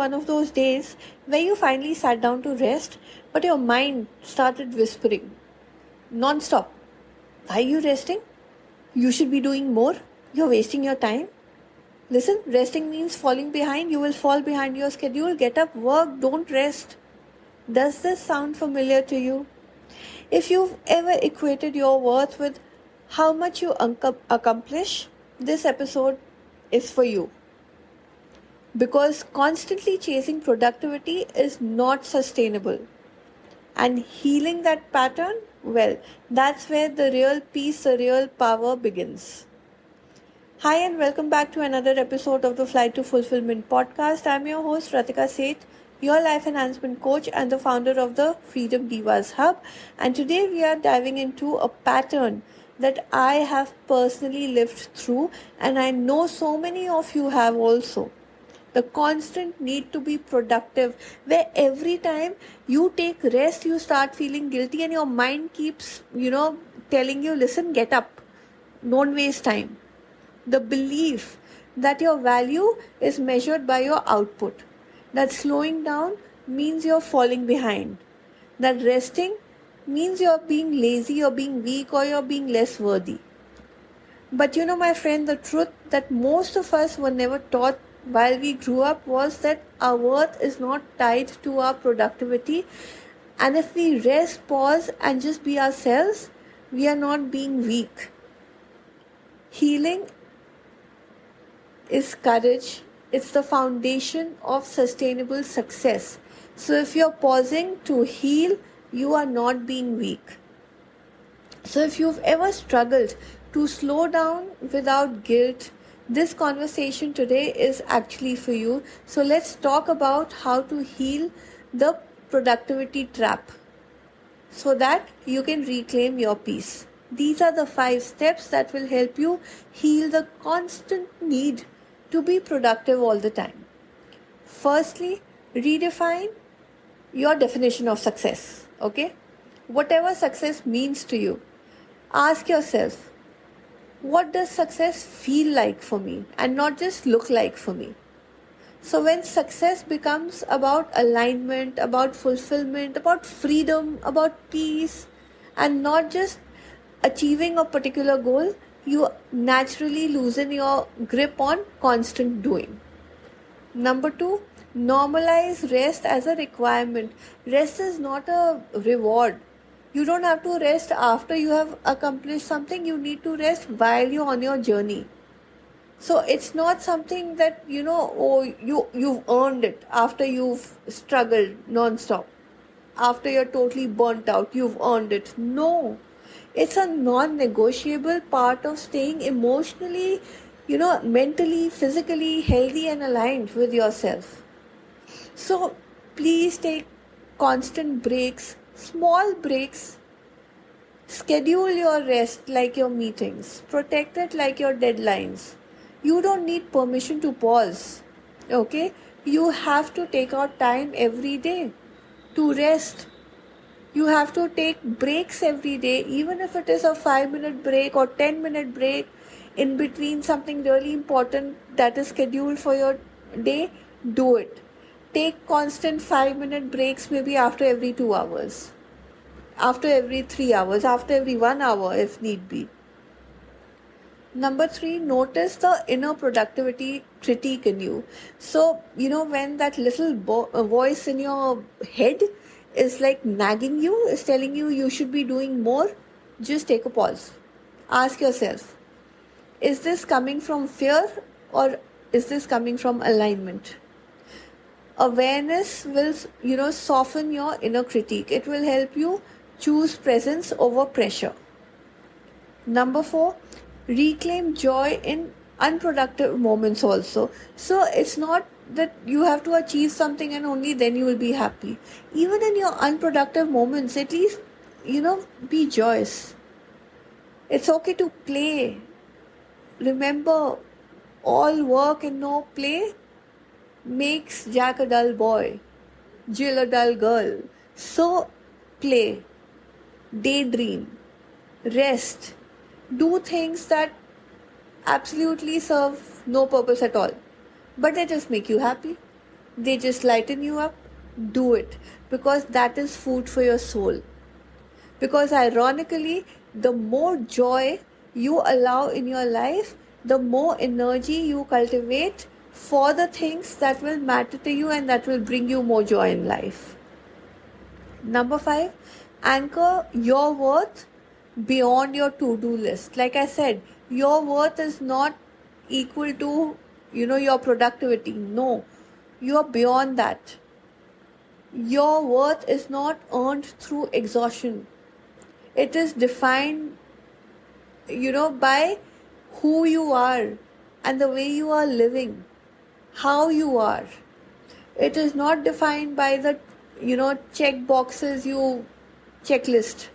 one of those days where you finally sat down to rest, but your mind started whispering non-stop. Why are you resting? You should be doing more. You're wasting your time. Listen, resting means falling behind. You will fall behind your schedule. Get up, work, don't rest. Does this sound familiar to you? If you've ever equated your worth with how much you accomplish, this episode is for you. Because constantly chasing productivity is not sustainable. And healing that pattern, well, that's where the real peace, the real power begins. Hi and welcome back to another episode of the Flight to Fulfillment podcast. I'm your host Ratika Seth, your life enhancement coach and the founder of the Freedom Divas Hub. And today we are diving into a pattern that I have personally lived through, and I know so many of you have also. The constant need to be productive, where every time you take rest, you start feeling guilty and your mind keeps, telling you, listen, get up, don't waste time. The belief that your value is measured by your output, that slowing down means you're falling behind, that resting means you're being lazy, you're being weak, or you're being less worthy. But my friend, the truth that most of us were never taught while we grew up was that our worth is not tied to our productivity, and if we rest, pause, and just be ourselves, we are not being weak. Healing is courage. It's the foundation of sustainable success. So if you're pausing to heal, you are not being weak. So if you've ever struggled to slow down without guilt, this conversation today is actually for you. So let's talk about how to heal the productivity trap so that you can reclaim your peace. These are the 5 steps that will help you heal the constant need to be productive all the time. Firstly, redefine your definition of success. Okay? Whatever success means to you, ask yourself, what does success feel like for me and not just look like for me? So when success becomes about alignment, about fulfillment, about freedom, about peace, and not just achieving a particular goal, you naturally loosen your grip on constant doing. Number 2, normalize rest as a requirement. Rest is not a reward. You don't have to rest after you have accomplished something. You need to rest while you're on your journey. So it's not something that, you've earned it after you've struggled non-stop. After you're totally burnt out, you've earned it. No. It's a non-negotiable part of staying emotionally, mentally, physically healthy and aligned with yourself. So please take constant breaks, small breaks. Schedule your rest like your meetings. Protect it like your deadlines. You don't need permission to pause. Okay? You have to take out time every day to rest. You have to take breaks every day, even if it is a 5-minute break or 10-minute break in between something really important that is scheduled for your day. Do it. Take constant 5-minute breaks, maybe after every 2 hours, after every 3 hours, after every 1 hour if need be. Number 3, notice the inner productivity critique in you. So, when that little voice in your head is like nagging you, is telling you you should be doing more, just take a pause. Ask yourself, is this coming from fear or is this coming from alignment? Awareness will, soften your inner critique. It will help you choose presence over pressure. Number 4, reclaim joy in unproductive moments also. So it's not that you have to achieve something and only then you will be happy. Even in your unproductive moments, at least, be joyous. It's okay to play. Remember, all work and no play makes Jack a dull boy, Jill a dull girl. So play, daydream, rest, do things that absolutely serve no purpose at all, but they just make you happy. they just lighten you up, do it, because that is food for your soul. Because ironically, the more joy you allow in your life, the more energy you cultivate for the things that will matter to you and that will bring you more joy in life. Number 5, anchor your worth beyond your to-do list. Like I said, your worth is not equal to, your productivity. No, you are beyond that. Your worth is not earned through exhaustion. It is defined, by who you are and the way you are living, how you are. It is not defined by the, check boxes you checklist.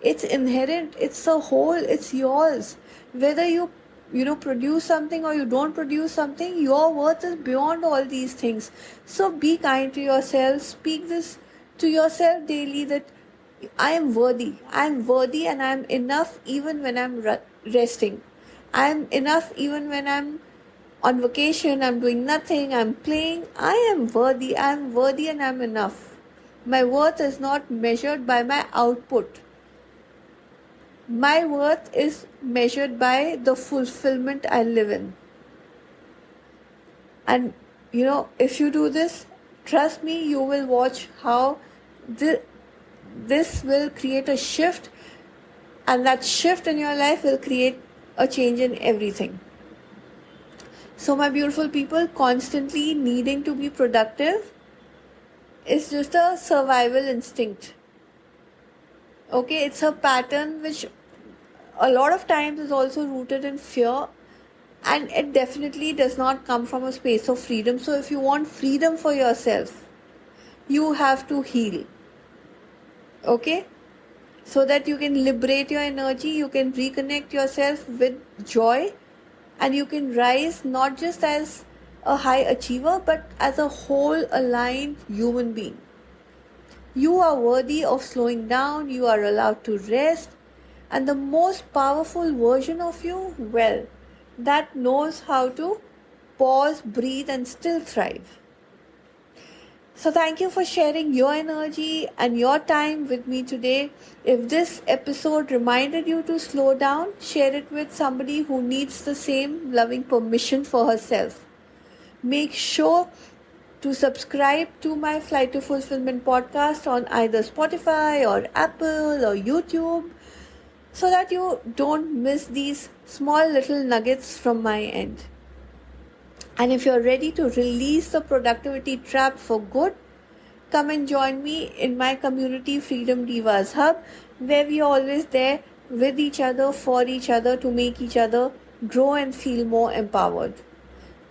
It's inherent, it's a whole, it's yours. Whether you produce something or you don't produce something, your worth is beyond all these things. So be kind to yourself. Speak this to yourself daily, that I am worthy. I am worthy and I am enough even when I'm resting. I am enough even when I'm on vacation, I'm doing nothing, I'm playing. I am worthy and I'm enough. My worth is not measured by my output. My worth is measured by the fulfillment I live in. And if you do this, trust me, you will watch how this will create a shift, and that shift in your life will create a change in everything. So my beautiful people, constantly needing to be productive is just a survival instinct. Okay, it's a pattern which a lot of times is also rooted in fear, and it definitely does not come from a space of freedom. So if you want freedom for yourself, you have to heal. Okay, so that you can liberate your energy, you can reconnect yourself with joy, and you can rise not just as a high achiever but as a whole aligned human being. You are worthy of slowing down, you are allowed to rest, and the most powerful version of you, well, that knows how to pause, breathe, and still thrive. So thank you for sharing your energy and your time with me today. If this episode reminded you to slow down, share it with somebody who needs the same loving permission for herself. Make sure to subscribe to my Flight to Fulfillment podcast on either Spotify or Apple or YouTube, so that you don't miss these small little nuggets from my end. And if you're ready to release the productivity trap for good, come and join me in my community Freedom Divas Hub, where we are always there with each other, for each other, to make each other grow and feel more empowered.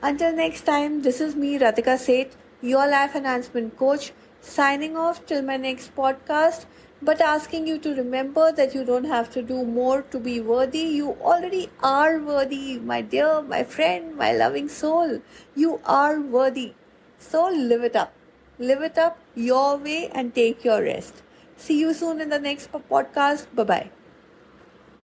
Until next time, this is me, Ratika Seth, your life enhancement coach, signing off till my next podcast, but asking you to remember that you don't have to do more to be worthy. You already are worthy, my dear, my friend, my loving soul. You are worthy. So live it up. Live it up your way and take your rest. See you soon in the next podcast. Bye-bye.